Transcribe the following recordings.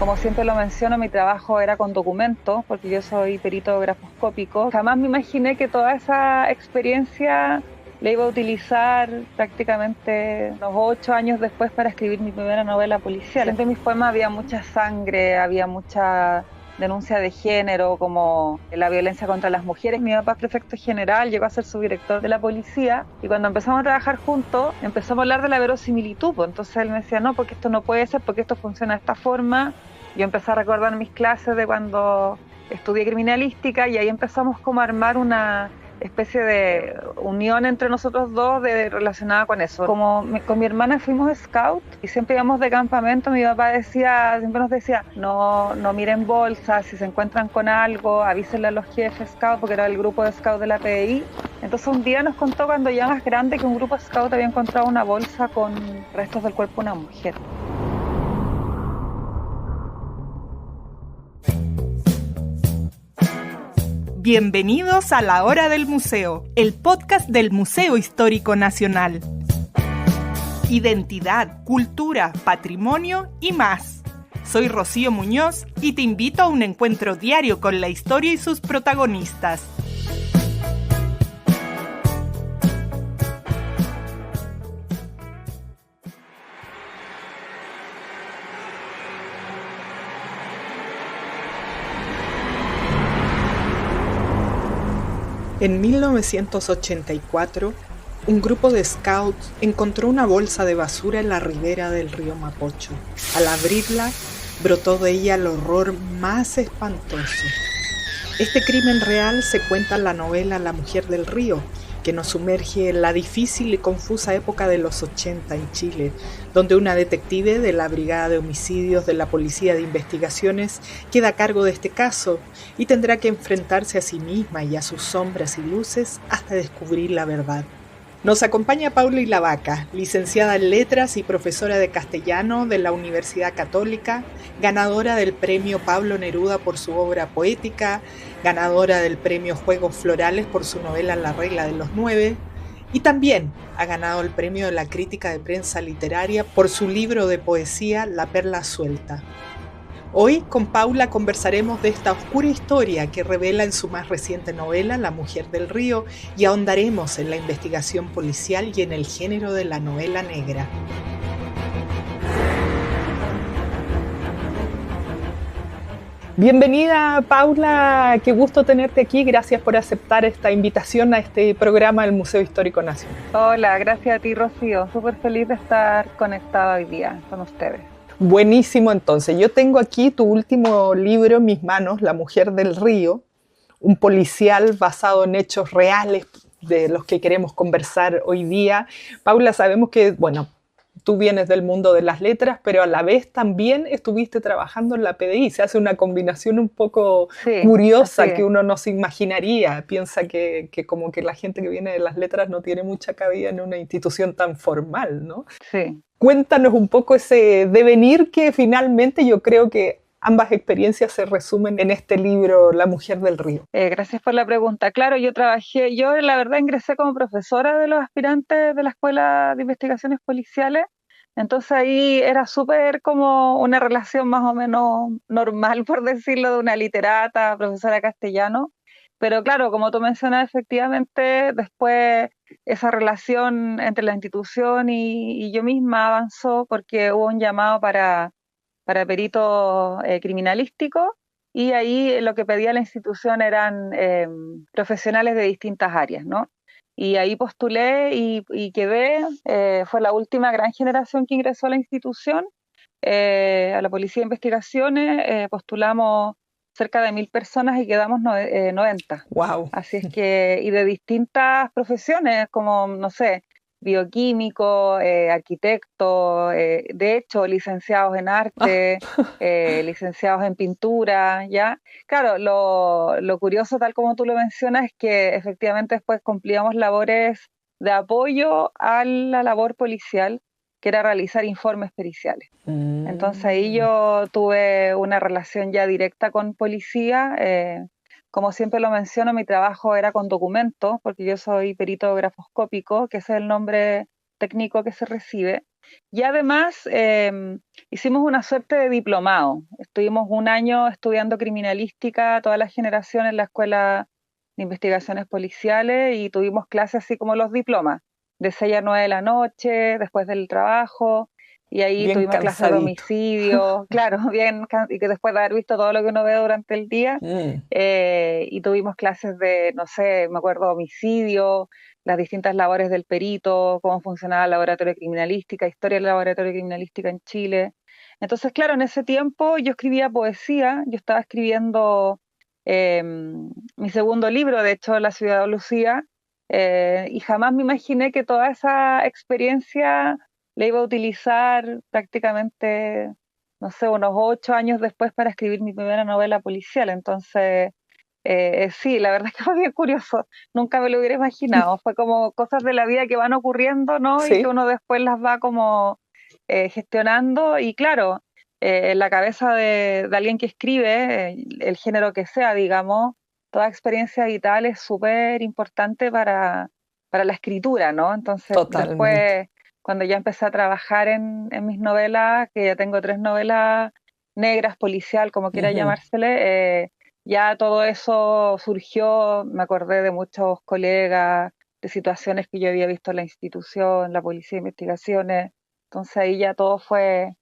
Como siempre lo menciono, mi trabajo era con documentos, porque yo soy perito grafoscópico. Jamás me imaginé que toda esa experiencia la iba a utilizar prácticamente unos 8 años después para escribir mi primera novela policial. Siempre en mis poemas había mucha sangre, había mucha denuncia de género, como la violencia contra las mujeres. Mi papá es prefecto general, llegó a ser subdirector de la policía, y cuando empezamos a trabajar juntos, empezamos a hablar de la verosimilitud. Pues entonces él me decía, no, porque esto no puede ser, porque esto funciona de esta forma. Yo empecé a recordar mis clases de cuando estudié criminalística, y ahí empezamos como a armar una especie de unión entre nosotros dos relacionada con eso. Con mi hermana fuimos scout y siempre íbamos de campamento. Mi papá siempre nos decía, no miren bolsas, si se encuentran con algo, avísenle a los jefes scout, porque era el grupo de scout de la PDI. Entonces un día nos contó, cuando ya más grande, que un grupo scout había encontrado una bolsa con restos del cuerpo de una mujer. Bienvenidos a La Hora del Museo, el podcast del Museo Histórico Nacional. Identidad, cultura, patrimonio y más. Soy Rocío Muñoz y te invito a un encuentro diario con la historia y sus protagonistas. En 1984, un grupo de scouts encontró una bolsa de basura en la ribera del río Mapocho. Al abrirla, brotó de ella el horror más espantoso. Este crimen real se cuenta en la novela La Mujer del Río, que nos sumerge en la difícil y confusa época de los 80 en Chile, donde una detective de la Brigada de Homicidios de la Policía de Investigaciones queda a cargo de este caso y tendrá que enfrentarse a sí misma y a sus sombras y luces hasta descubrir la verdad. Nos acompaña Paula Ilavaca, licenciada en Letras y profesora de castellano de la Universidad Católica, ganadora del premio Pablo Neruda por su obra poética, ganadora del premio Juegos Florales por su novela La Regla de los 9, y también ha ganado el premio de la Crítica de Prensa Literaria por su libro de poesía La Perla Suelta. Hoy con Paula conversaremos de esta oscura historia que revela en su más reciente novela La Mujer del Río, y ahondaremos en la investigación policial y en el género de la novela negra. Bienvenida, Paula, qué gusto tenerte aquí. Gracias por aceptar esta invitación a este programa del Museo Histórico Nacional. Hola, gracias a ti, Rocío. Súper feliz de estar conectada hoy día con ustedes. Buenísimo, entonces. Yo tengo aquí tu último libro en mis manos, La Mujer del Río, un policial basado en hechos reales de los que queremos conversar hoy día. Paula, sabemos que, tú vienes del mundo de las letras, pero a la vez también estuviste trabajando en la PDI. Se hace una combinación un poco curiosa que uno no se imaginaría. Piensa que como que la gente que viene de las letras no tiene mucha cabida en una institución tan formal, ¿no? Sí. Cuéntanos un poco ese devenir que finalmente yo creo que ambas experiencias se resumen en este libro, La Mujer del Río. Gracias por la pregunta. Claro, yo la verdad ingresé como profesora de los aspirantes de la Escuela de Investigaciones Policiales, entonces ahí era súper como una relación más o menos normal, por decirlo, de una literata, profesora de castellano. Pero claro, como tú mencionas, efectivamente, después esa relación entre la institución y yo misma avanzó, porque hubo un llamado para perito criminalístico, y ahí lo que pedía la institución eran profesionales de distintas áreas, ¿no? Y ahí postulé y quedé. Fue la última gran generación que ingresó a la institución, a la Policía de Investigaciones. Postulamos cerca de 1.000 personas y quedamos 90. ¡Wow! Así es que, y de distintas profesiones, como, no sé, bioquímicos, arquitectos, de hecho, licenciados en arte, licenciados en pintura, ¿ya? Claro, lo curioso, tal como tú lo mencionas, es que efectivamente después cumplíamos labores de apoyo a la labor policial, que era realizar informes periciales. Entonces ahí yo tuve una relación ya directa con policía. Como siempre lo menciono, mi trabajo era con documentos, porque yo soy perito grafoscópico, que ese es el nombre técnico que se recibe. Y además hicimos una suerte de diplomado. Estuvimos un año estudiando criminalística, toda la generación en la Escuela de Investigaciones Policiales y tuvimos clases así como los diplomas, de 6 a 9 de la noche, después del trabajo. Y ahí Bien tuvimos clases de cansadito. homicidio, claro, y que después de haber visto todo lo que uno ve durante el día, Mm, y tuvimos clases de, no sé, me acuerdo, homicidio, las distintas labores del perito, cómo funcionaba el laboratorio de criminalística, historia del laboratorio de criminalística en Chile. Entonces, claro, en ese tiempo yo escribía poesía, yo estaba escribiendo eh, mi segundo libro, de hecho, La ciudad de Lucía, y jamás me imaginé que toda esa experiencia la iba a utilizar prácticamente, no sé, unos 8 años después para escribir mi primera novela policial. Entonces, sí, la verdad es que fue bien curioso, nunca me lo hubiera imaginado, fue como cosas de la vida que van ocurriendo, ¿no? Y que sí, uno después las va como gestionando y claro, en la cabeza de alguien que escribe, el género que sea, digamos, toda experiencia vital es súper importante para la escritura, ¿no? Entonces, totalmente. después, cuando ya empecé a trabajar en mis novelas, que ya tengo 3 novelas negras, policial, como quiera Ujú. llamársele, ya todo eso surgió, me acordé de muchos colegas, de situaciones que yo había visto en la institución, la policía de investigaciones, entonces ahí ya todo fue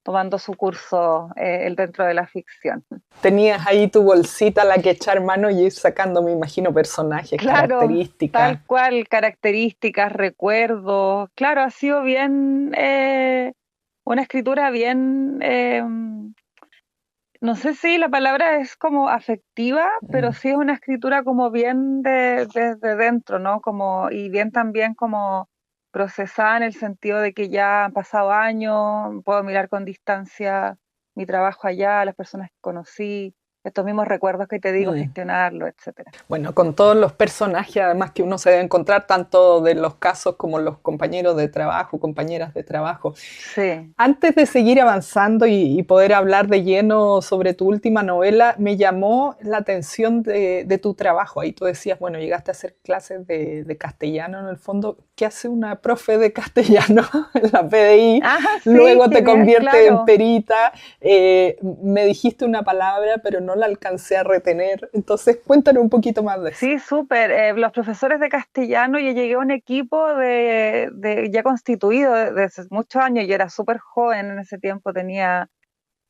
tomando su curso el dentro de la ficción. Tenías ahí tu bolsita a la que echar mano y ir sacando, me imagino, personajes, Claro, características. tal cual, características, recuerdos, claro, ha sido bien, una escritura bien, no sé si la palabra es como afectiva, pero Mm. sí es una escritura como bien desde dentro, ¿no? Como, y bien también como procesada en el sentido de que ya han pasado años, puedo mirar con distancia mi trabajo allá, las personas que conocí, estos mismos recuerdos que te digo, Mm. gestionarlo, etcétera. Bueno, con todos los personajes además que uno se debe encontrar, tanto de los casos como los compañeros de trabajo, compañeras de trabajo. Sí. Antes de seguir avanzando y poder hablar de lleno sobre tu última novela, me llamó la atención de tu trabajo. Ahí tú decías, bueno, llegaste a hacer clases de castellano en el fondo. ¿Qué hace una profe de castellano en la PDI? Ah, sí, Luego te genial, convierte en claro. perita. Me dijiste una palabra, pero no la alcancé a retener. Entonces, cuéntanos un poquito más de eso. Sí, súper. Los profesores de castellano, yo llegué a un equipo ya constituido desde hace muchos años. Yo era súper joven en ese tiempo, tenía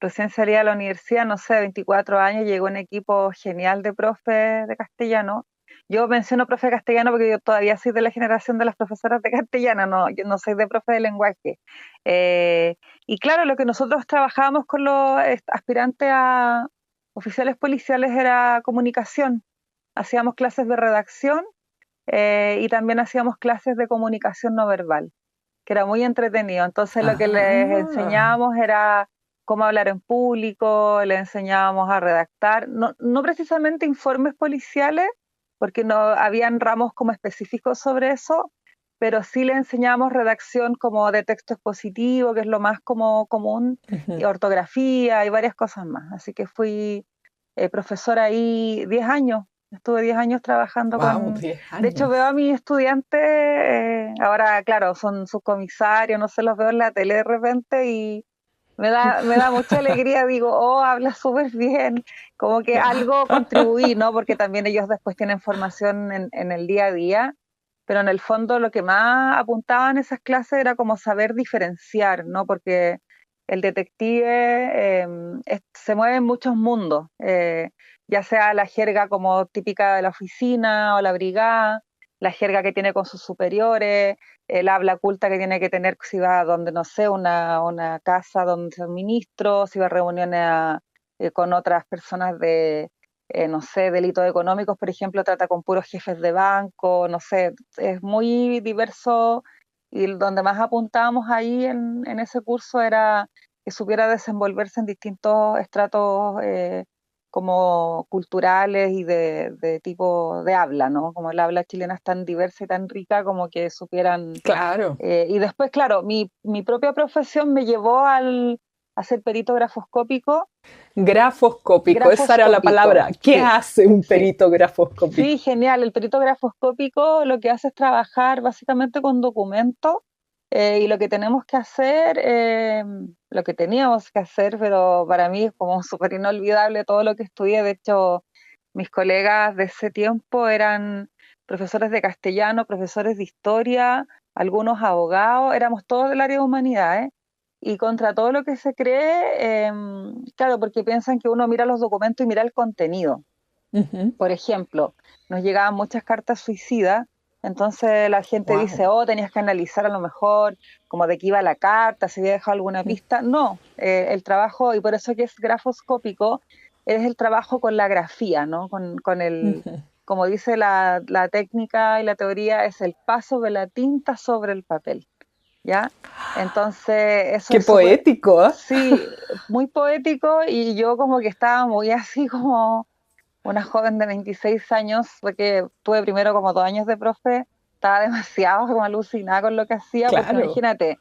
recién salida de la universidad, no sé, 24 años, llegó un equipo genial de profes de castellano. Yo menciono profe de castellano porque yo todavía soy de la generación de las profesoras de castellano, no, yo no soy de profe de lenguaje. Eh, y claro, lo que nosotros trabajábamos con los aspirantes a oficiales policiales era comunicación. Hacíamos clases de redacción y también hacíamos clases de comunicación no verbal, que era muy entretenido. Entonces lo que les Ah, enseñábamos era cómo hablar en público, les enseñábamos a redactar, no, no precisamente informes policiales, porque no habían ramos como específicos sobre eso, pero sí les enseñábamos redacción como de texto expositivo, que es lo más como común, y ujú. ortografía y varias cosas más. Así que fui profesora ahí 10 años. Estuve 10 años trabajando Wow, con... 10 De hecho, veo años. a mis estudiantes, ahora, claro, son subcomisarios, no sé, los veo en la tele de repente y me da mucha alegría. Digo, oh, habla súper bien, como que algo contribuí, ¿no? Porque también ellos después tienen formación en el día a día, pero en el fondo lo que más apuntaban esas clases era como saber diferenciar, ¿no? Porque el detective se mueve en muchos mundos, ya sea la jerga como típica de la oficina o la brigada, la jerga que tiene con sus superiores, el habla culta que tiene que tener si va a donde, no sé, una casa donde se ministro, si va a reuniones con otras personas de, no sé, delitos económicos, por ejemplo, trata con puros jefes de banco, no sé, es muy diverso y donde más apuntábamos ahí en ese curso era que supiera desenvolverse en distintos estratos como culturales y de tipo de habla, ¿no? Como el habla chilena es tan diversa y tan rica, como que supieran. Claro. Y después, claro, mi propia profesión me llevó a ser perito grafoscópico. Grafoscópico, esa era la Grafoscópico, palabra. ¿Qué sí, hace un sí. perito Sí, grafoscópico? genial. El perito grafoscópico lo que hace es trabajar básicamente con documentos y lo que tenemos que hacer, lo que teníamos que hacer, pero para mí es como súper inolvidable todo lo que estudié. De hecho, mis colegas de ese tiempo eran profesores de castellano, profesores de historia, algunos abogados, éramos todos del área de humanidades. Y contra todo lo que se cree, claro, porque piensan que uno mira los documentos y mira el contenido. Ujú. Por ejemplo, nos llegaban muchas cartas suicidas, entonces la gente Wow. dice, oh, tenías que analizar a lo mejor como de qué iba la carta, si había dejado alguna pista. No, el trabajo, y por eso que es grafoscópico, es el trabajo con la grafía, ¿no? Con el, como dice la técnica y la teoría, es el paso de la tinta sobre el papel, ¿ya? Entonces, eso Qué es súper, poético, ¿ah? sí, muy poético y yo como que estaba muy así como una joven de 26 años, porque tuve primero como 2 años de profe, estaba demasiado como alucinada con lo que hacía, porque Claro. imagínate,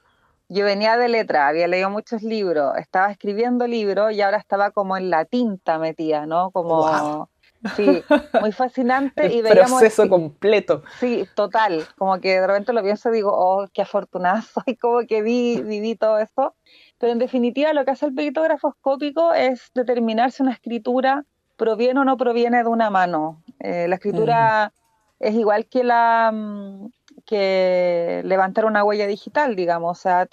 yo venía de letra, había leído muchos libros, estaba escribiendo libros y ahora estaba como en la tinta metida, ¿no? Wow. Como, sí, muy fascinante El y veíamos, proceso completo. sí, total, como que de repente lo pienso y digo, oh, qué afortunada soy, como que viví todo eso. Pero en definitiva lo que hace el perito grafoscópico es determinar si una escritura proviene o no proviene de una mano. La Mm. escritura es igual que que levantar una huella digital, digamos, o sea,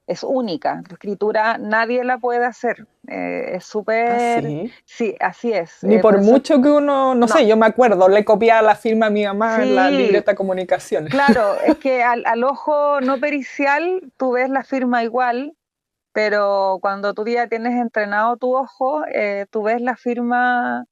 es única, tu escritura nadie la puede hacer. Es Ah, súper, sí. sí, así es. Ni Por por eso, mucho que uno, no no, sé, yo me acuerdo, le copiaba la firma a mi mamá en la sí. libreta de comunicaciones. Claro, es que al ojo no pericial tú ves la firma igual, pero cuando tú ya tienes entrenado tu ojo, tú ves la firma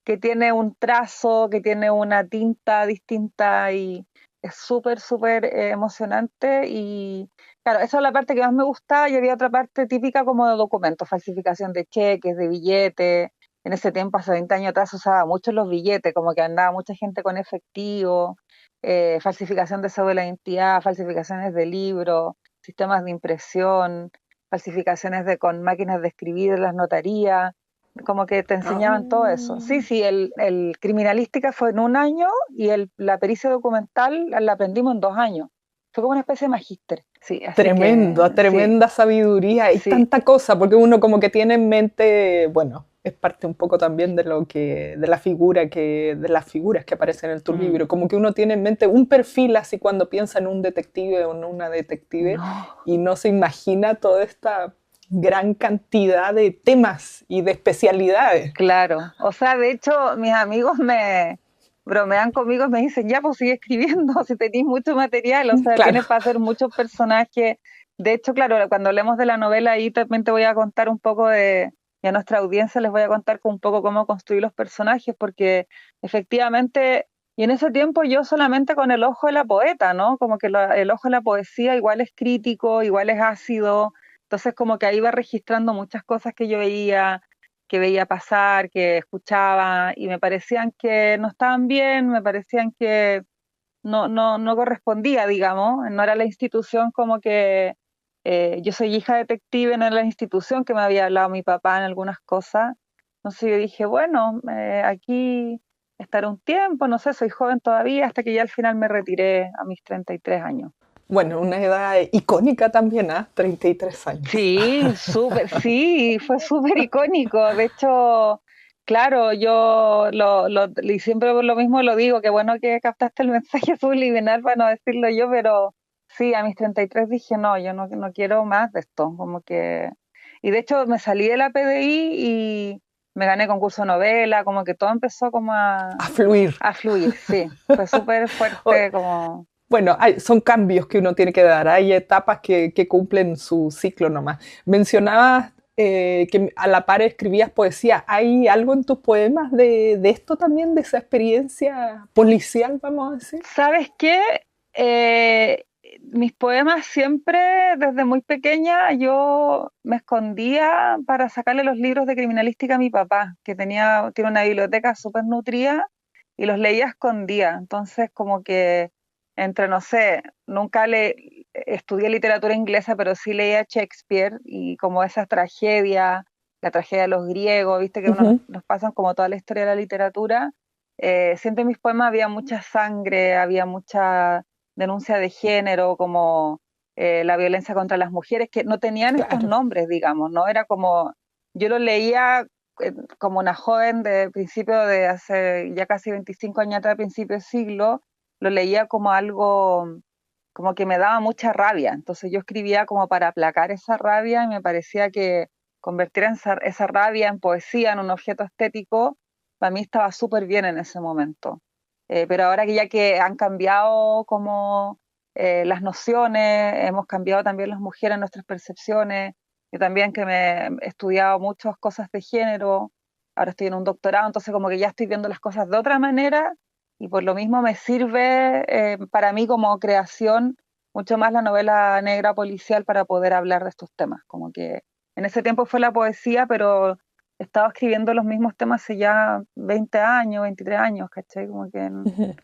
que tiene un trazo, que tiene una tinta distinta y es súper, súper emocionante. Y claro, esa es la parte que más me gustaba y había otra parte típica como de documentos, falsificación de cheques, de billetes. En ese tiempo, hace 20 años atrás, se usaba mucho los billetes, como que andaba mucha gente con efectivo, falsificación de cédula de identidad, falsificaciones de libros, sistemas de impresión, falsificaciones con máquinas de escribir en las notarías, como que te enseñaban todo eso. Sí, Ah, sí, el criminalística fue en un año y la pericia documental la aprendimos en 2 años. Fue como una especie de magíster. Sí, así que tremendo, sí, tremenda sabiduría. Hay sí, tanta cosa, porque uno como que tiene en mente, bueno, es parte un poco también de lo que, de la figura que, de las figuras que aparecen en tu mm, libro. Como que uno tiene en mente un perfil así cuando piensa en un detective o en una detective no, y no se imagina toda esta gran cantidad de temas y de especialidades. claro. O sea, de hecho, mis amigos me bromean conmigo y me dicen, ya, pues sigue escribiendo, si tenéis mucho material, o sea, Claro. tienes para hacer muchos personajes. De hecho, claro, cuando hablemos de la novela, ahí también te voy a contar un poco y a nuestra audiencia les voy a contar un poco cómo construir los personajes, porque efectivamente, y en ese tiempo yo solamente con el ojo de la poeta, ¿no? Como que el ojo de la poesía igual es crítico, igual es ácido, entonces como que ahí iba registrando muchas cosas que veía pasar, que escuchaba, y me parecían que no estaban bien, me parecían que no correspondía, digamos, no era la institución como que yo soy hija detective, no era la institución que me había hablado mi papá en algunas cosas. Entonces yo dije, bueno, aquí estaré un tiempo, no sé, soy joven todavía, hasta que ya al final me retiré a mis 33 años. Bueno, una edad icónica también, ¿ah? 33 años. Sí, súper, sí, fue súper icónico. De hecho, claro, y siempre por lo mismo lo digo, que bueno que captaste el mensaje subliminal para no decirlo yo, pero sí, a mis 33 dije, no, yo no quiero más de esto, como que... Y de hecho me salí de la PDI y me gané concurso de novela, como que todo empezó como A fluir. a fluir, sí, fue súper O- fuerte como... Bueno, son cambios que uno tiene que dar, hay etapas que cumplen su ciclo nomás. Mencionabas que a la par escribías poesía. ¿Hay algo en tus poemas de esto también, de esa experiencia policial, vamos a decir? ¿Sabes qué? Eh, Mis poemas siempre, desde muy pequeña, yo me escondía para sacarle los libros de criminalística a mi papá, que tiene una biblioteca súper nutrida y los leía a escondida. Entonces, como que entre, no sé, nunca estudié literatura inglesa, pero sí leía Shakespeare y como esa tragedia, la tragedia de los griegos, viste que Ujú. nos pasan como toda la historia de la literatura. Siempre en mis poemas había mucha sangre, había mucha denuncia de género, como la violencia contra las mujeres, que no tenían estos Claro. nombres, digamos, ¿no? Era como, yo lo leía como una joven de principio de hace ya casi 25 años atrás, principio de siglo, lo leía como algo como que me daba mucha rabia. Entonces yo escribía como para aplacar esa rabia y me parecía que convertir esa rabia en poesía, en un objeto estético, para mí estaba súper bien en ese momento. Pero ahora que ya que han cambiado como las nociones, hemos cambiado también las mujeres nuestras percepciones, y también que me he estudiado muchas cosas de género, ahora estoy en un doctorado, entonces como que ya estoy viendo las cosas de otra manera y por lo mismo me sirve para mí como creación mucho más la novela negra policial para poder hablar de estos temas. Como que en ese tiempo fue la poesía, pero he estado escribiendo los mismos temas hace ya 20 años, 23 años, ¿cachai? Como que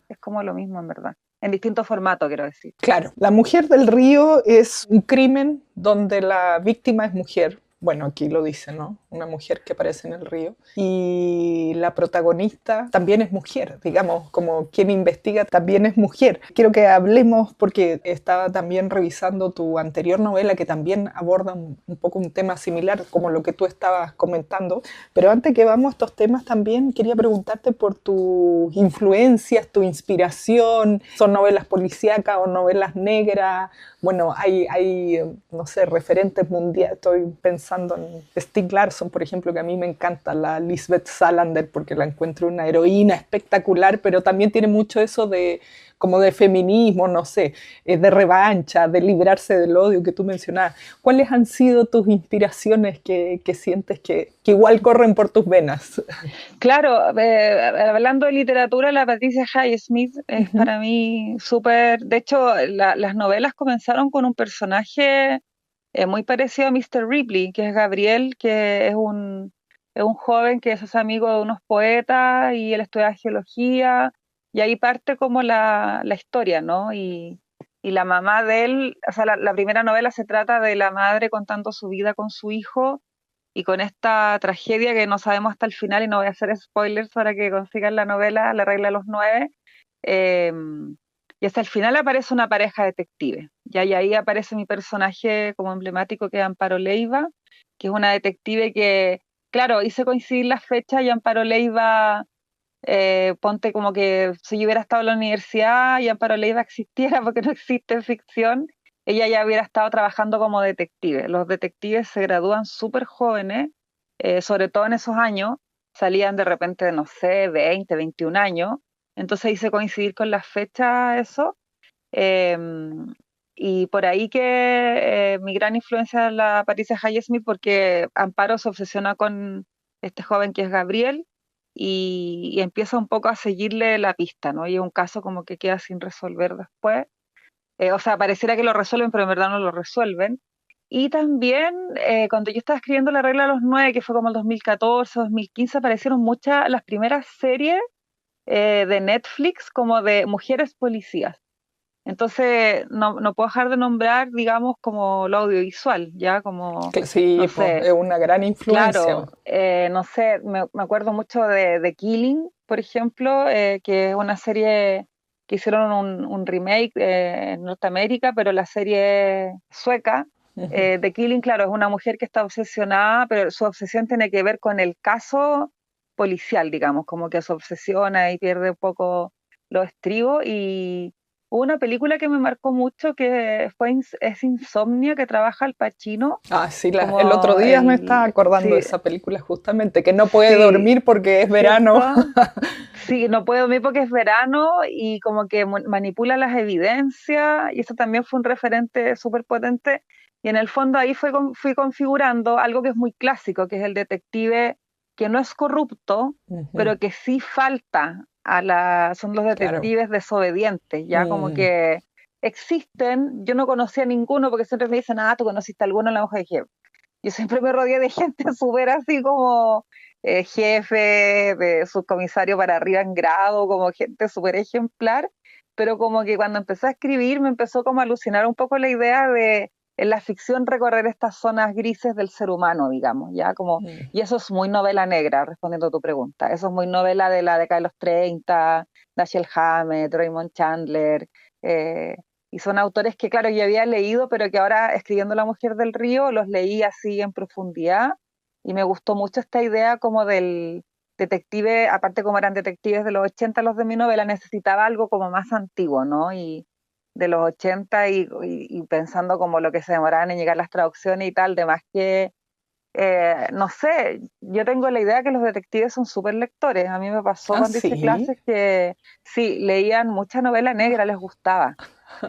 es como lo mismo en verdad. En distintos formatos, quiero decir. Claro, La Mujer del Río es un crimen donde la víctima es mujer. Bueno, aquí lo dice, ¿no? Una mujer que aparece en el río. Y la protagonista también es mujer, digamos, como quien investiga también es mujer. Quiero que hablemos, porque estaba también revisando tu anterior novela que también aborda un poco un tema similar como lo que tú estabas comentando. Pero antes que vamos a estos temas también quería preguntarte por tus influencias, tu inspiración. ¿Son novelas policíacas o novelas negras? Bueno, hay, no sé, referentes mundiales. Estoy pensando en Stieg Larsson, por ejemplo, que a mí me encanta, la Lisbeth Salander, porque la encuentro una heroína espectacular, pero también tiene mucho eso de como de feminismo, no sé, de revancha, de librarse del odio que tú mencionabas. ¿Cuáles han sido tus inspiraciones que sientes que igual corren por tus venas? Claro, hablando de literatura, la Patricia Highsmith es Ujú. para mí súper. De hecho, las novelas comenzaron con un personaje muy parecido a Mr. Ripley, que es Gabriel, que es un joven que es amigo de unos poetas y él estudia geología, y ahí parte como la historia, ¿no? Y la mamá de él, o sea, la primera novela se trata de la madre contando su vida con su hijo y con esta tragedia que no sabemos hasta el final, y no voy a hacer spoilers para que consigan la novela, La regla de los nueve, eh, y hasta el final aparece una pareja detective, ¿ya? Y ahí aparece mi personaje como emblemático, que es Amparo Leiva, que es una detective que, claro, hice coincidir las fechas, y Amparo Leiva, ponte como que si yo hubiera estado en la universidad y Amparo Leiva existiera, porque no existe en ficción, ella ya hubiera estado trabajando como detective. Los detectives se gradúan súper jóvenes, sobre todo en esos años, salían de repente, no sé, 20, 21 años, entonces hice coincidir con las fechas eso, eh, y por ahí que mi gran influencia es la Patricia Highsmith, porque Amparo se obsesiona con este joven que es Gabriel y empieza un poco a seguirle la pista, ¿no? Y es un caso como que queda sin resolver después. O sea, pareciera que lo resuelven, pero en verdad no lo resuelven. Y también cuando yo estaba escribiendo La regla de los nueve, que fue como el 2014, 2015, aparecieron muchas, las primeras series de Netflix como de mujeres policías. Entonces, no puedo dejar de nombrar, digamos, como lo audiovisual, ya como, Que sí, no pues, sé, es una gran influencia. claro, no sé, me acuerdo mucho de Killing, por ejemplo, que es una serie que hicieron un remake en Norteamérica, pero la serie sueca. The Killing, claro, es una mujer que está obsesionada, pero su obsesión tiene que ver con el caso policial, digamos, como que se obsesiona y pierde un poco los estribos. Y hubo una película que me marcó mucho que es Insomnia, que trabaja Al Pacino Ah, sí, el otro como día me estaba el, acordando de sí, esa película justamente, que no puede sí, dormir porque es ¿cierto? verano. Sí, no puedo dormir porque es verano y como que manipula las evidencias, y eso también fue un referente súper potente. Y en el fondo ahí fui configurando algo que es muy clásico, que es el detective que no es corrupto, Ujú. pero que sí falta son los Claro. detectives desobedientes, ya como Mm, que existen. Yo no conocía ninguno porque siempre me dicen, ah, tú conociste a alguno en la hoja de dije, yo siempre me rodeé de gente súper así como jefe, de subcomisario para arriba en grado, como gente súper ejemplar, pero como que cuando empecé a escribir me empezó como a alucinar un poco la idea de en la ficción recorrer estas zonas grises del ser humano, digamos, ya como, mm. y eso es muy novela negra, respondiendo a tu pregunta, eso es muy novela de la década de los 30, Dashiell Hammett, Raymond Chandler, eh, Y son autores que, claro, yo había leído, pero que ahora escribiendo La Mujer del Río los leí así en profundidad y me gustó mucho esta idea como del detective, aparte como eran detectives de los 80 los de mi novela, necesitaba algo como más antiguo, ¿no? Y de los 80 y pensando como lo que se demoraban en llegar las traducciones y tal, de más que no sé, yo tengo la idea que los detectives son súper lectores. A mí me pasó Ah, cuando hice sí. clases que sí, leían mucha novela negra, les gustaba.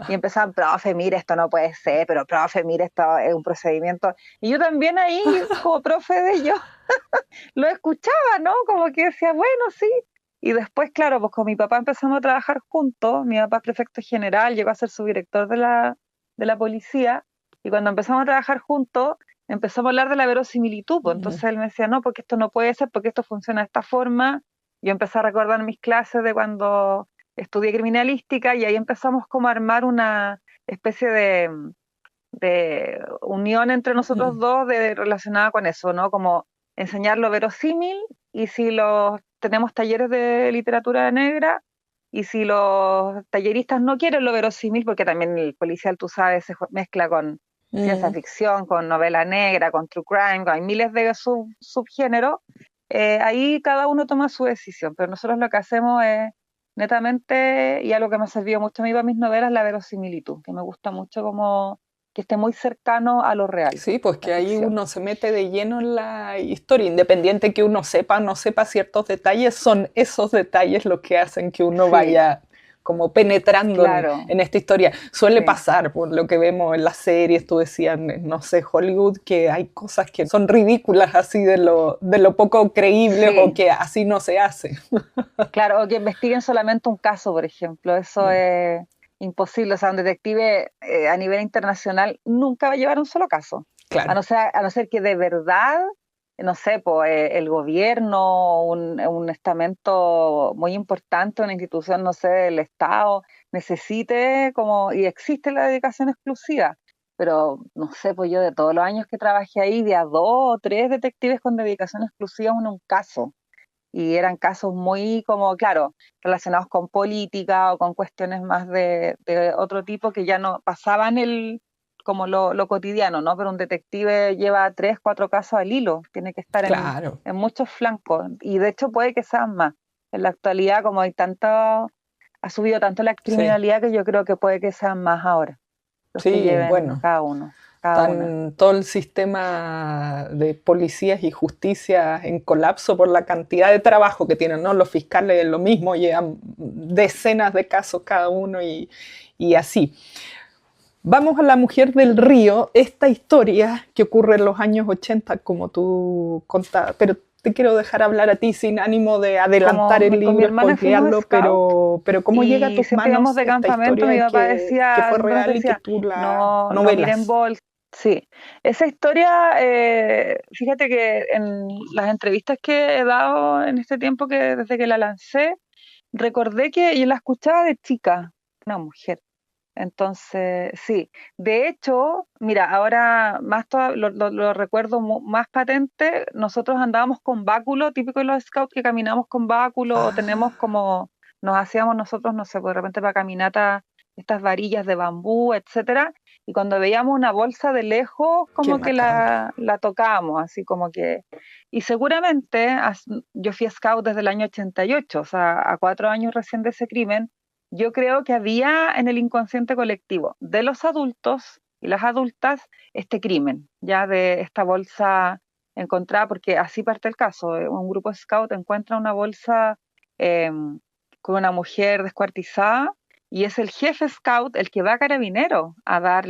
Y empezaban, profe, mire, esto no puede ser, pero profe, mire, esto es un procedimiento. Y yo también ahí, como profe de ellos, lo escuchaba, ¿no? Como que decía, bueno, sí. Y después, claro, pues con mi papá empezamos a trabajar juntos. Mi papá es prefecto general, llegó a ser subdirector de la policía. Y cuando empezamos a trabajar juntos, empezamos a hablar de la verosimilitud, pues. Mm. Entonces él me decía, no, porque esto no puede ser, porque esto funciona de esta forma. Yo empecé a recordar mis clases de cuando estudié criminalística y ahí empezamos como a armar una especie de unión entre nosotros Mm. dos relacionada con eso, ¿no? Como enseñar lo verosímil y si los tenemos talleres de literatura negra y si los talleristas no quieren lo verosímil, porque también el policial, tú sabes, se mezcla con ciencia Mm. ficción, con novela negra, con true crime, hay miles de subgéneros, ahí cada uno toma su decisión, pero nosotros lo que hacemos es netamente, y algo que me ha servido mucho a mí para mis novelas, la verosimilitud, que me gusta mucho como que esté muy cercano a lo real, Sí, pues la que ahí ficción. uno se mete de lleno en la historia, independiente que uno sepa o no sepa ciertos detalles, son esos detalles los que hacen que uno Sí, vaya como penetrando claro, en esta historia. Suele sí, pasar, por lo que vemos en las series, tú decías, no sé, Hollywood, que hay cosas que son ridículas así de lo poco creíbles o sí, que así no se hace. claro, o que investiguen solamente un caso, por ejemplo, eso es imposible, o sea, un detective a nivel internacional nunca va a llevar un solo caso, Claro, a no ser que de verdad, no sé, pues el gobierno, un estamento muy importante, una institución, no sé, del Estado, necesite como, y existe la dedicación exclusiva, pero no sé, pues yo de todos los años que trabajé ahí, de a 2 o 3 detectives con dedicación exclusiva en un caso y eran casos muy como, claro, relacionados con política o con cuestiones más de otro tipo que ya no pasaban como lo cotidiano, ¿no? Pero un detective lleva 3, 4 casos al hilo, tiene que estar claro, en muchos flancos y de hecho puede que sean más. En la actualidad, como hay tanto, ha subido tanto la sí, criminalidad que yo creo que puede que sean más ahora los que sí, lleven bueno. cada uno, cada una. Están todo el sistema de policías y justicia en colapso por la cantidad de trabajo que tienen, ¿no? Los fiscales lo mismo, llevan decenas de casos cada uno y así. Vamos a La Mujer del Río, esta historia que ocurre en los años 80, como tú contabas, pero te quiero dejar hablar a ti sin ánimo de adelantar Como el con mi libro, hermana fuimos spoilearlo, scout pero ¿cómo llega a y tus siempre íbamos manos de esta campamento, mi historia papá que decía, fue siempre nos real y que decía, tú la no, no miren novelas? bolsa. Sí, esa historia, fíjate que en las entrevistas que he dado en este tiempo que desde que la lancé, recordé que yo la escuchaba de chica, una mujer. Entonces, sí, de hecho, mira, ahora más lo recuerdo más patente, nosotros andábamos con báculo, típico de los scouts que caminamos con báculo, o tenemos Ah, como, nos hacíamos nosotros, no sé, pues de repente para caminata, estas varillas de bambú, etcétera, y cuando veíamos una bolsa de lejos, qué como que macabro. la tocábamos, así como que, y seguramente, yo fui scout desde el año 88, o sea, a 4 años recién de ese crimen, yo creo que había en el inconsciente colectivo de los adultos y las adultas este crimen, ya de esta bolsa encontrada, porque así parte el caso. Un grupo scout encuentra una bolsa eh, con una mujer descuartizada y es el jefe scout el que va a Carabinero a dar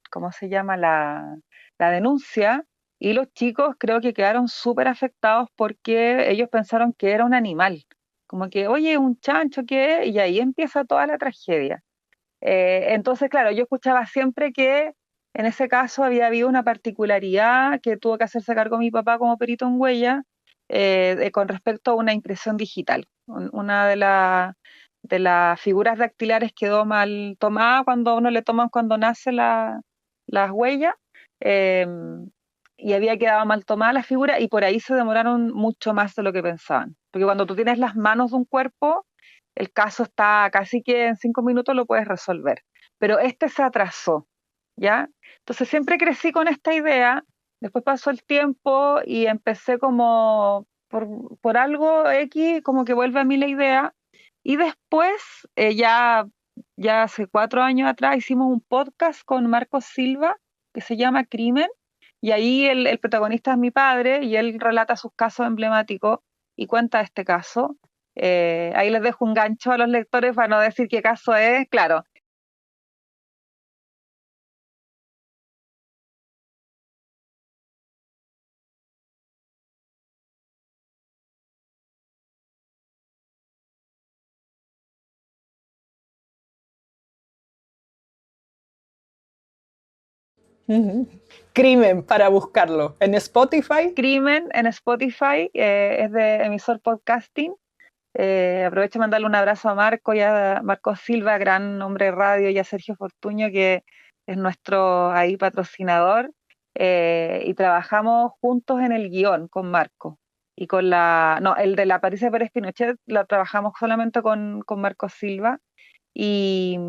¿cómo se llama? La denuncia. Y los chicos creo que quedaron súper afectados porque ellos pensaron que era un animal, como que, oye, un chancho, ¿qué? Y ahí empieza toda la tragedia. Entonces, claro, yo escuchaba siempre que en ese caso había habido una particularidad que tuvo que hacerse cargo mi papá como perito en huella con respecto a una impresión digital. Una de las figuras dactilares quedó mal tomada cuando a uno le toman cuando nace las huellas. eh, y había quedado mal tomada la figura y por ahí se demoraron mucho más de lo que pensaban. Porque cuando tú tienes las manos de un cuerpo, el caso está casi que en 5 minutos lo puedes resolver. Pero este se atrasó, ¿ya? Entonces siempre crecí con esta idea, después pasó el tiempo y empecé como por algo X, como que vuelve a mí la idea. Y después, ya hace 4 años atrás, hicimos un podcast con Marcos Silva que se llama Crimen, y ahí el protagonista es mi padre y él relata sus casos emblemáticos y cuenta este caso. Ahí les dejo un gancho a los lectores para no decir qué caso es, claro. Crimen para buscarlo. En Spotify. Crimen en Spotify, es de emisor podcasting. Aprovecho de mandarle un abrazo a Marco y a Marco Silva, gran hombre de radio, y a Sergio Fortuño, que es nuestro ahí patrocinador, y trabajamos juntos en el guión con Marco. Y con no, el de la Patricia Pérez Pinochet lo trabajamos solamente con Marco Silva. Y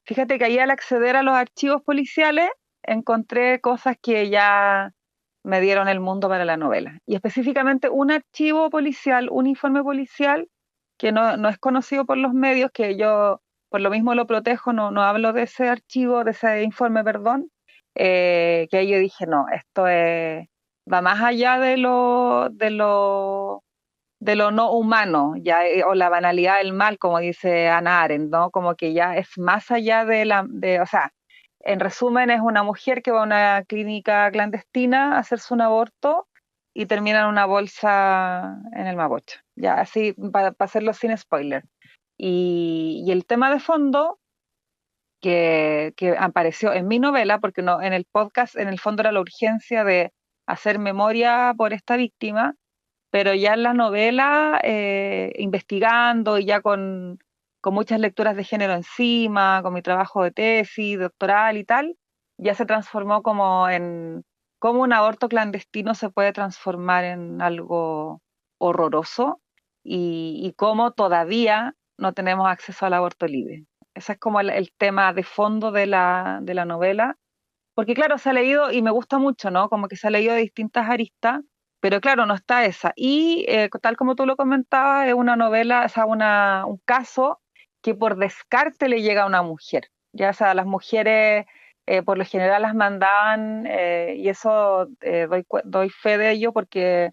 fíjate que ahí, al acceder a los archivos policiales, encontré cosas que ya me dieron el mundo para la novela. Y específicamente un archivo policial, un informe policial que no es conocido por los medios, que yo por lo mismo lo protejo, no hablo de ese archivo, de ese informe, perdón, que ahí yo dije, no, va más allá de lo no humano, ya, o la banalidad del mal, como dice Hannah Arendt, ¿no? Como que ya es más allá o sea, en resumen, es una mujer que va a una clínica clandestina a hacerse un aborto y termina en una bolsa en el Mapocho. Ya, así, para hacerlo sin spoiler. Y el tema de fondo que apareció en mi novela, porque no, en el podcast, en el fondo era la urgencia de hacer memoria por esta víctima, pero ya en la novela, investigando y ya con muchas lecturas de género encima, con mi trabajo de tesis, doctoral y tal, ya se transformó como en cómo un aborto clandestino se puede transformar en algo horroroso, y cómo todavía no tenemos acceso al aborto libre. Ese es como el tema de fondo de la novela, porque claro, se ha leído y me gusta mucho, ¿no? Como que se ha leído de distintas aristas, pero claro, no está esa. Y tal como tú lo comentabas, es una novela, o sea, un caso que por descarte le llega a una mujer. Ya, o sea, las mujeres, por lo general las mandaban, y eso, doy fe de ello porque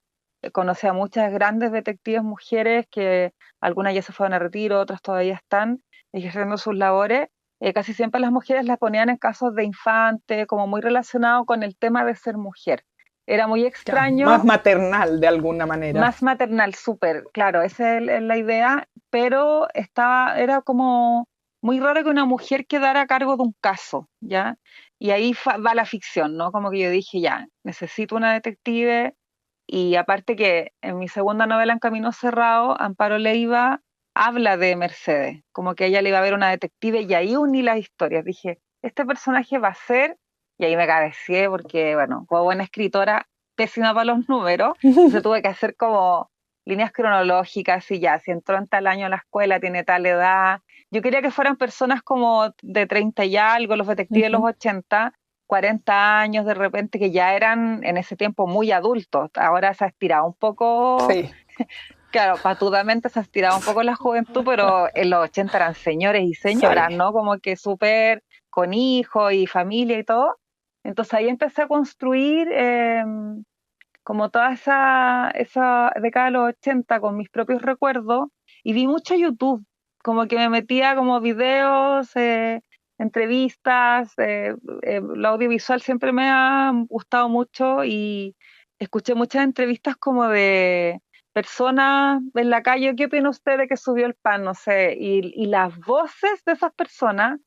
conocí a muchas grandes detectives mujeres que algunas ya se fueron a retiro, otras todavía están ejerciendo sus labores. Casi siempre las mujeres las ponían en casos de infante, como muy relacionado con el tema de ser mujer. Era muy Ya, más extraño, maternal de alguna manera. más maternal, súper, claro, esa es la idea, pero era como muy raro que una mujer quedara a cargo de un caso, ¿ya? Y ahí va la ficción, ¿no? Como que yo dije, ya, necesito una detective, y aparte que en mi segunda novela, En Camino Cerrado, Amparo Leiva habla de Mercedes, como que ella le iba a ver una detective, y ahí uní las historias. Dije, este personaje va a ser, y ahí me cabecié porque, bueno, como buena escritora, pésima para los números, entonces tuve que hacer como líneas cronológicas y ya, si entró en tal año a la escuela, tiene tal edad. Yo quería que fueran personas como de 30 y algo, los detectives de los 80, 40 años de repente, que ya eran en ese tiempo muy adultos. Ahora se ha estirado un poco, Sí. claro, patudamente se ha estirado un poco la juventud, pero en los 80 eran señores y Sí. señoras, ¿no? Como que súper con hijos y familia y todo. Entonces ahí empecé a construir, como toda esa década de los 80 con mis propios recuerdos, y vi mucho YouTube, como que me metía como videos, entrevistas, lo audiovisual siempre me ha gustado mucho, y escuché muchas entrevistas como de personas en la calle. ¿Qué opina usted de que subió el pan? No sé, y las voces de esas personas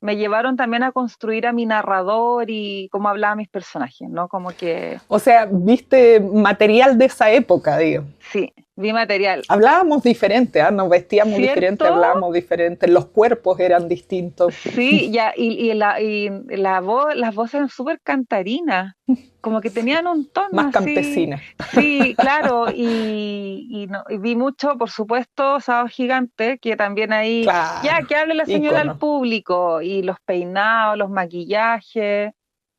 me llevaron también a construir a mi narrador y cómo hablaba mis personajes, ¿no? Como que O sea, viste material de esa época, digo. sí, vi material. Hablábamos diferente, ¿ah? Nos vestíamos diferente, ¿Cierto? hablábamos diferente, los cuerpos eran distintos, Sí, ya, y las voces eran súper cantarinas, como que tenían un tono más así. campesinas. Sí, claro, y vi mucho, por supuesto, Sábado Gigante, que también ahí, ya, Claro, que hable la señora al ícono. público, y los peinados, los maquillajes.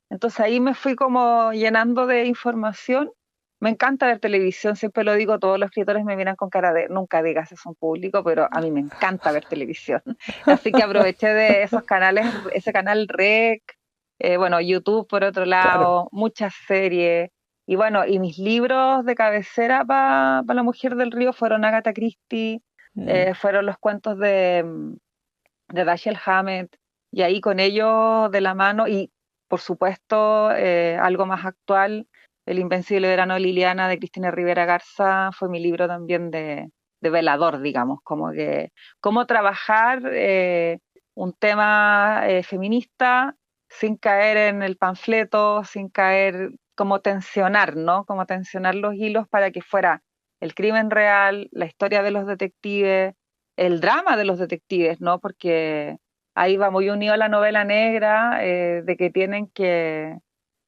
Entonces ahí me fui como llenando de información. Me encanta ver televisión, siempre lo digo, todos los escritores me miran con cara de nunca digas eso en público, pero a mí me encanta ver televisión. Así que aproveché de esos canales, ese canal REC, bueno, YouTube por otro Claro. lado, muchas series. Y bueno, y mis libros de cabecera para La Mujer del Río fueron Agatha Christie, Mm, fueron los cuentos de Dashiell Hammett, y ahí con ellos de la mano, y por supuesto algo más actual, El Invencible Verano de Liliana de Cristina Rivera Garza fue mi libro también de velador, digamos, como que cómo trabajar un tema feminista sin caer en el panfleto, sin caer, como tensionar, ¿no? Como tensionar los hilos para que fuera el crimen real, la historia de los detectives, el drama de los detectives, ¿no? Porque ahí va muy unido a la novela negra, de que tienen que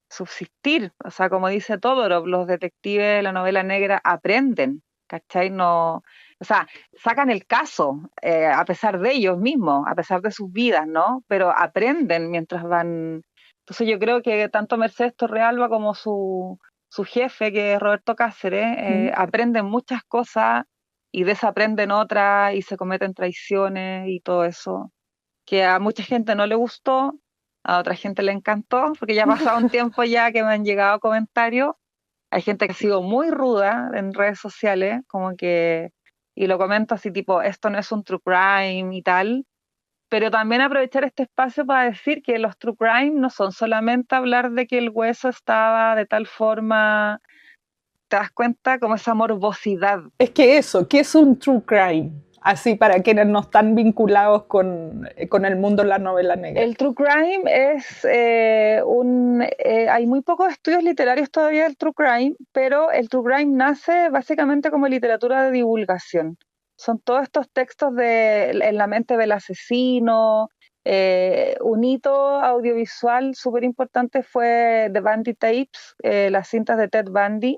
subsistir, o sea, como dice Todorov, los detectives de la novela negra aprenden, ¿cachai? No, o sea, sacan el caso, a pesar de ellos mismos, a pesar de sus vidas, ¿no? Pero aprenden mientras van. Entonces yo creo que tanto Mercedes Torrealba como su jefe, que es Roberto Cáceres, mm. aprenden muchas cosas y desaprenden otras y se cometen traiciones y todo eso, que a mucha gente no le gustó, a otra gente le encantó, porque ya ha pasado un tiempo ya que me han llegado comentarios. Hay gente que ha sido muy ruda en redes sociales, como que, y lo comento así tipo, esto no es un true crime y tal, pero también aprovechar este espacio para decir que los true crime no son solamente hablar de que el hueso estaba de tal forma, te das cuenta, como esa morbosidad. Es que eso, ¿qué es un true crime? Así para quienes no están vinculados con el mundo de la novela negra. El true crime es hay muy pocos estudios literarios todavía del true crime, pero el true crime nace básicamente como literatura de divulgación. Son todos estos textos en la mente del asesino. Un hito audiovisual súper importante fue The Bundy Tapes, las cintas de Ted Bundy,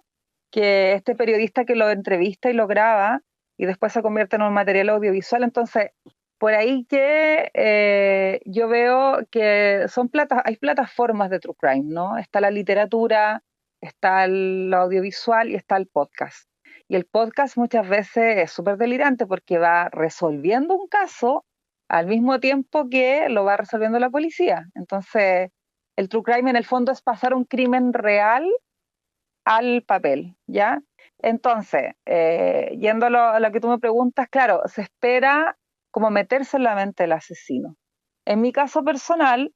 que este periodista que lo entrevista y lo graba y después se convierte en un material audiovisual. Entonces, por ahí que yo veo que hay plataformas de true crime, ¿no? Está la literatura, está el audiovisual y está el podcast. Y el podcast muchas veces es súper delirante porque va resolviendo un caso al mismo tiempo que lo va resolviendo la policía. Entonces, el true crime en el fondo es pasar un crimen real al papel, ¿ya? Entonces, yendo a lo que tú me preguntas, claro, se espera como meterse en la mente del asesino. En mi caso personal,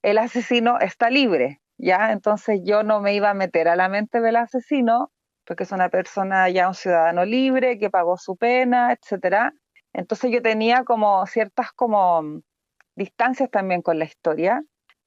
el asesino está libre, ¿ya? Entonces yo no me iba a meter a la mente del asesino, porque es una persona ya un ciudadano libre, que pagó su pena, etcétera. Entonces yo tenía como ciertas como distancias también con la historia.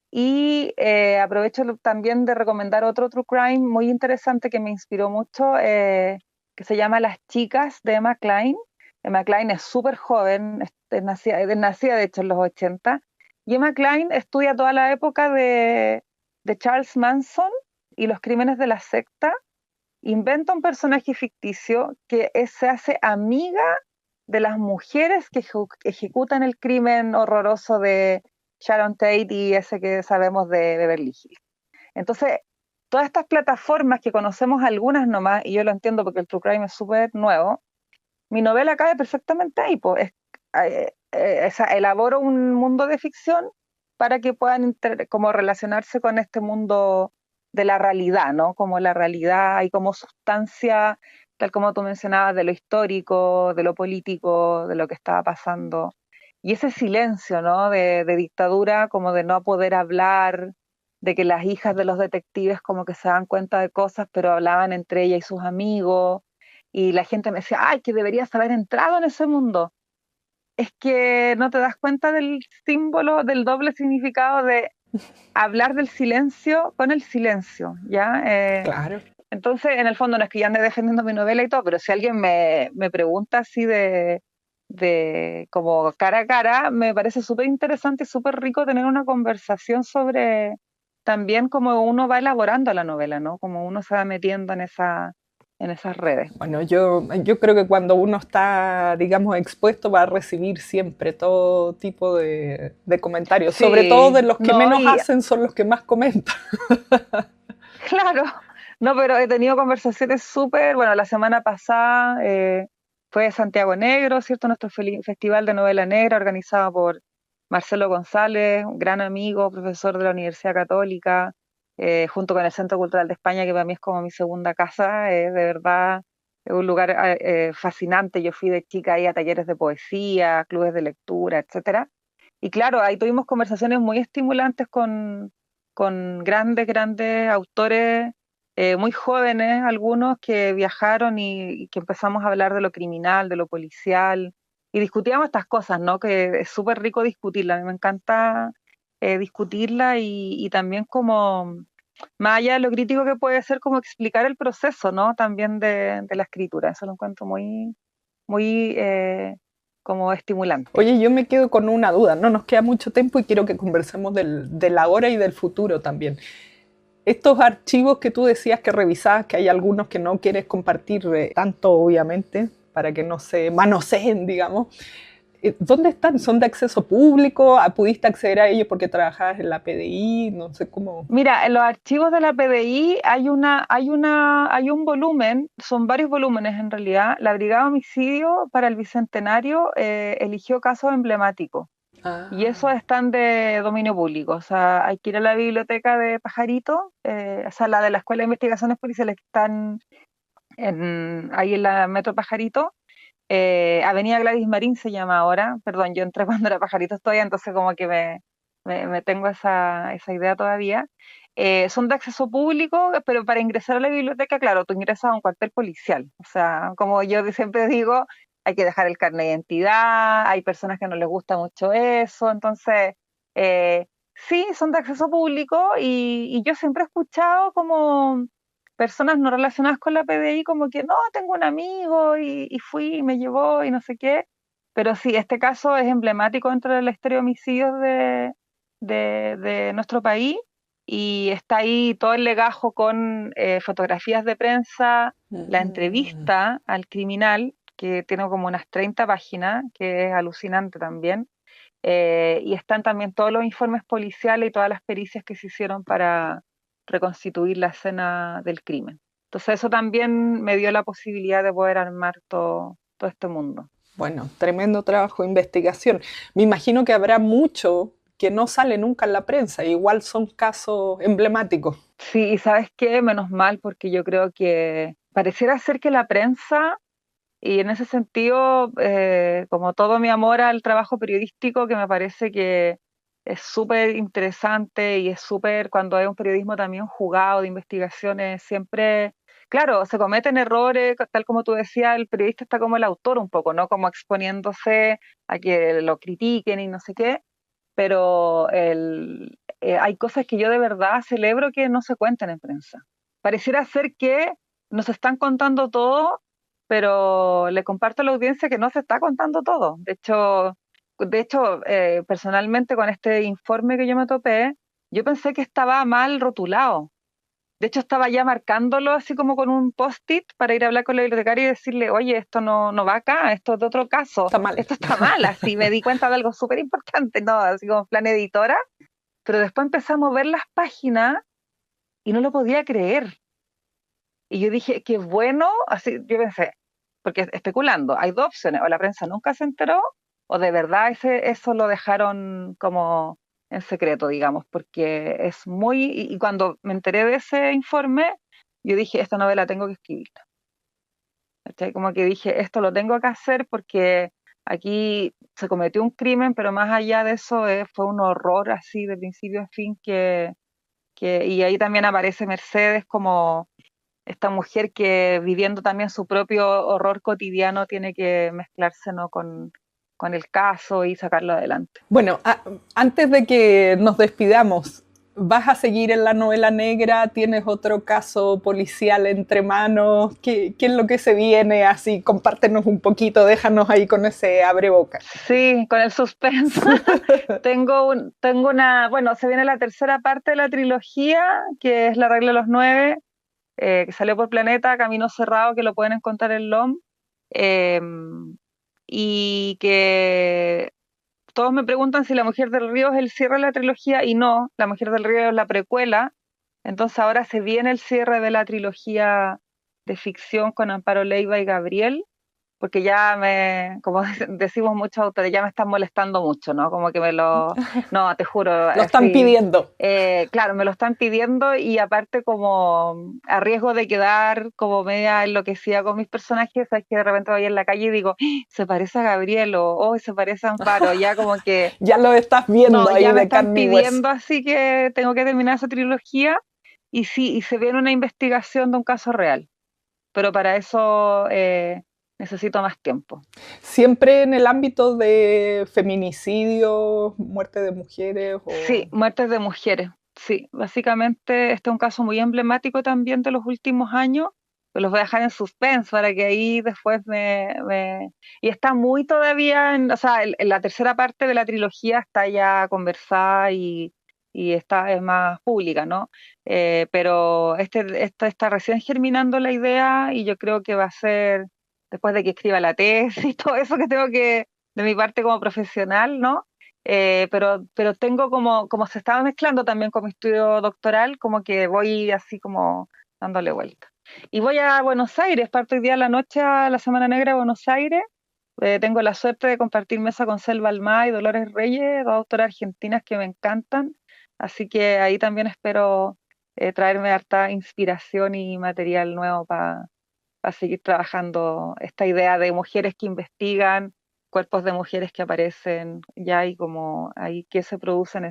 Y aprovecho también de recomendar otro true crime muy interesante que me inspiró mucho, que se llama Las chicas de Emma Klein. Emma Klein es súper joven, nacida de hecho en los 80. Y Emma Klein estudia toda la época de Charles Manson y los crímenes de la secta. Inventa un personaje ficticio que se hace amiga de las mujeres que ejecutan el crimen horroroso de Sharon Tate y ese que sabemos de Beverly Hills. Entonces, todas estas plataformas que conocemos algunas nomás, y yo lo entiendo porque el true crime es súper nuevo, mi novela cae perfectamente ahí, pues, elaboro un mundo de ficción para que puedan como relacionarse con este mundo de la realidad, ¿no? Como la realidad y como sustancia, tal como tú mencionabas, de lo histórico, de lo político, de lo que estaba pasando. Y ese silencio, ¿no? De dictadura, como de no poder hablar, de que las hijas de los detectives como que se dan cuenta de cosas, pero hablaban entre ellas y sus amigos, y la gente me decía, ay, que deberías haber entrado en ese mundo. Es que no te das cuenta del símbolo, del doble significado de hablar del silencio con el silencio, ¿ya? Claro. Entonces, en el fondo no es que yo ande defendiendo mi novela y todo, pero si alguien me pregunta así de como cara a cara, me parece súper interesante y súper rico tener una conversación sobre también cómo uno va elaborando la novela, ¿no? Cómo uno se va metiendo en esas redes. Bueno, yo creo que cuando uno está, digamos, expuesto va a recibir siempre todo tipo de comentarios, sobre todo de Sí, los que no, menos y hacen son los que más comentan. claro, no, pero he tenido conversaciones súper, bueno, la semana pasada fue Santiago Negro, ¿cierto? Nuestro festival de novela negra organizado por Marcelo González, un gran amigo, profesor de la Universidad Católica, junto con el Centro Cultural de España, que para mí es como mi segunda casa, de verdad, es un lugar fascinante. Yo fui de chica ahí a talleres de poesía, clubes de lectura, etcétera. Y claro, ahí tuvimos conversaciones muy estimulantes con grandes autores, muy jóvenes, algunos que viajaron y que empezamos a hablar de lo criminal, de lo policial, y discutíamos estas cosas, ¿no? Que es súper rico discutirla, a mí me encanta discutirla y también como, más allá de lo crítico que puede ser, como explicar el proceso, ¿no? También de la escritura, eso lo encuentro muy como estimulante. Oye, yo me quedo con una duda, no nos queda mucho tiempo y quiero que conversemos del ahora y del futuro también. Estos archivos que tú decías que revisabas, que hay algunos que no quieres compartir tanto, obviamente, para que no se manoseen, digamos. ¿Dónde están? ¿Son de acceso público? ¿Pudiste acceder a ellos porque trabajabas en la PDI? No sé cómo. Mira, en los archivos de la PDI hay un volumen, son varios volúmenes en realidad. La Brigada Homicidio para el Bicentenario eligió casos emblemáticos y esos Ah, están de dominio público. O sea, hay que ir a la biblioteca de Pajarito, o sea, la de la Escuela de Investigaciones Policiales que están ahí en la Metro Pajarito. Avenida Gladys Marín se llama ahora, perdón, yo entré cuando era Pajarito todavía, entonces como que me tengo esa idea todavía. Son de acceso público, pero para ingresar a la biblioteca, claro, tú ingresas a un cuartel policial. O sea, como yo siempre digo, hay que dejar el carnet de identidad, hay personas que no les gusta mucho eso, entonces, sí, son de acceso público y yo siempre he escuchado como personas no relacionadas con la PDI como que no, tengo un amigo y fui y me llevó y no sé qué. Pero sí, este caso es emblemático dentro de la historia de homicidios de nuestro país y está ahí todo el legajo con fotografías de prensa, la mm. entrevista al criminal, que tiene como unas 30 páginas, que es alucinante también. Y están también todos los informes policiales y todas las pericias que se hicieron para reconstituir la escena del crimen. Entonces eso también me dio la posibilidad de poder armar todo este mundo. Bueno, tremendo trabajo de investigación. Me imagino que habrá mucho que no sale nunca en la prensa, igual son casos emblemáticos. Sí, y sabes qué, menos mal, porque yo creo que pareciera ser que la prensa, y en ese sentido, como todo mi amor al trabajo periodístico, que me parece que es súper interesante y es súper, cuando hay un periodismo también jugado de investigaciones, siempre, claro, se cometen errores, tal como tú decías, el periodista está como el autor un poco, ¿no? Como exponiéndose a que lo critiquen y no sé qué, pero hay cosas que yo de verdad celebro que no se cuentan en prensa. Pareciera ser que nos están contando todo, pero le comparto a la audiencia que no se está contando todo. De hecho, personalmente con este informe que yo me topé, yo pensé que estaba mal rotulado. De hecho, estaba ya marcándolo así como con un post-it para ir a hablar con la bibliotecaria y decirle, oye, esto no va acá, esto es de otro caso, Está mal. esto está mal, así me di cuenta de algo súper importante, ¿no? Así como en plan editora, pero después empezamos a ver las páginas y no lo podía creer. Y yo dije, qué bueno, así yo pensé, porque especulando, hay dos opciones, o la prensa nunca se enteró, o de verdad eso lo dejaron como en secreto, digamos, porque es muy, y cuando me enteré de ese informe, yo dije, esta novela tengo que escribirla. ¿Cachai? Como que dije, esto lo tengo que hacer porque aquí se cometió un crimen, pero más allá de eso fue un horror así de principio a fin y ahí también aparece Mercedes como esta mujer que viviendo también su propio horror cotidiano tiene que mezclarse, ¿no? con el caso y sacarlo adelante. Bueno, antes de que nos despidamos, ¿Vas a seguir en la novela negra? ¿Tienes otro caso policial entre manos? ¿Qué es lo que se viene? Así, compártenos un poquito, déjanos ahí con ese abreboca. Sí, con el suspenso. Bueno, se viene la tercera parte de la trilogía, que es La regla de los 9, que salió por Planeta, Camino Cerrado, que lo pueden encontrar en LOM. Y que todos me preguntan si La Mujer del Río es el cierre de la trilogía, y no, La Mujer del Río es la precuela. Entonces ahora se viene el cierre de la trilogía de ficción con Amparo Leiva y Gabriel, porque como decimos muchos autores, ya me están molestando mucho, ¿no? Como que no, te juro. Lo están pidiendo. Claro, me lo están pidiendo, y aparte como a riesgo de quedar como media enloquecida con mis personajes, sabes que de repente voy en la calle y digo, se parece a Gabriel, o se parece a Amparo, ya como que... Ya lo estás viendo ahí ya me de están carne y hueso. pidiendo, así que tengo que terminar esa trilogía, y sí, y se viene una investigación de un caso real, pero para eso... necesito más tiempo. ¿Siempre en el ámbito de feminicidio, muerte de mujeres? Sí, muertes de mujeres. Sí, básicamente este es un caso muy emblemático también de los últimos años, que los voy a dejar en suspenso para que ahí después Y está muy todavía, o sea, en la tercera parte de la trilogía está ya conversada, y es más pública, ¿no? Pero está recién germinando la idea, y yo creo que va a ser después de que escriba la tesis y todo eso que tengo que, de mi parte como profesional, ¿no? Pero tengo como se estaba mezclando también con mi estudio doctoral, como que voy así como dándole vuelta. Y voy a Buenos Aires, parto hoy día a la noche a la Semana Negra de Buenos Aires. Tengo la suerte de compartir mesa con Selva Almada y Dolores Reyes, dos autoras argentinas que me encantan. Así que ahí también espero traerme harta inspiración y material nuevo para seguir trabajando esta idea de mujeres que investigan, cuerpos de mujeres que aparecen ya, y como ahí que se produce en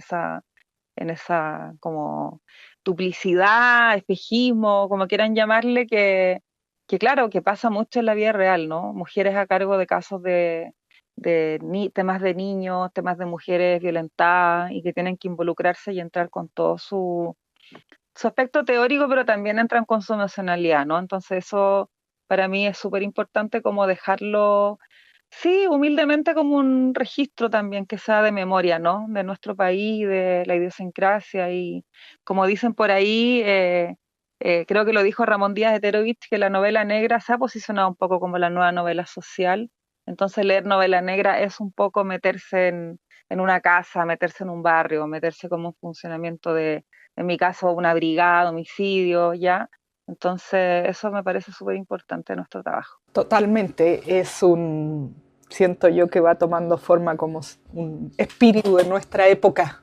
esa como duplicidad, espejismo, como quieran llamarle, que claro, que pasa mucho en la vida real, ¿no? Mujeres a cargo de casos de temas de niños, temas de mujeres violentadas, y que tienen que involucrarse y entrar con todo su aspecto teórico, pero también entran con su emocionalidad, ¿no? Entonces eso para mí es súper importante, como dejarlo, sí, humildemente, como un registro también que sea de memoria, ¿no? De nuestro país, de la idiosincrasia, y como dicen por ahí, creo que lo dijo Ramón Díaz de Terovich, que la novela negra se ha posicionado un poco como la nueva novela social. Entonces leer novela negra es un poco meterse en una casa, meterse en un barrio, meterse como un funcionamiento de, en mi caso, una brigada, homicidio, ¿ya? Entonces, eso me parece súper importante en nuestro trabajo. Totalmente, siento yo que va tomando forma como un espíritu de nuestra época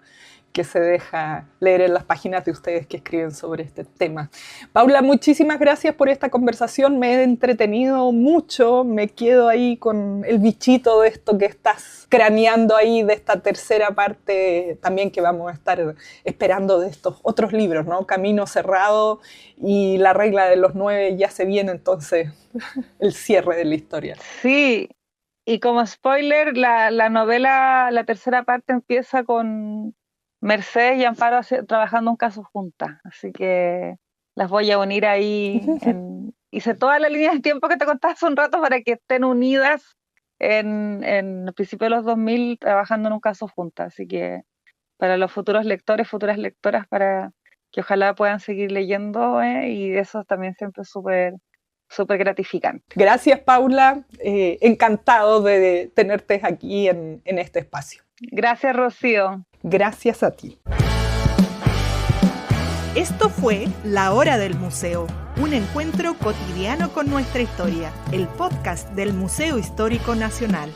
que se deja leer en las páginas de ustedes que escriben sobre este tema. Paula, muchísimas gracias por esta conversación, me he entretenido mucho, me quedo ahí con el bichito de esto que estás craneando ahí, de esta tercera parte también que vamos a estar esperando de estos otros libros, ¿no? Camino Cerrado y La regla de los 9 ya se viene entonces el cierre de la historia. Sí, y como spoiler, la novela, la tercera parte empieza con Mercedes y Amparo trabajando un caso juntas, así que las voy a unir ahí. Hice toda la línea de tiempo que te contaba hace un rato para que estén unidas en el principio de los 2000 trabajando en un caso juntas, así que para los futuros lectores, futuras lectoras, para que ojalá puedan seguir leyendo, y eso también siempre es súper gratificante. Gracias, Paula, encantado de tenerte aquí en este espacio. Gracias, Rocío. Gracias a ti. Esto fue La Hora del Museo, un encuentro cotidiano con nuestra historia, el podcast del Museo Histórico Nacional.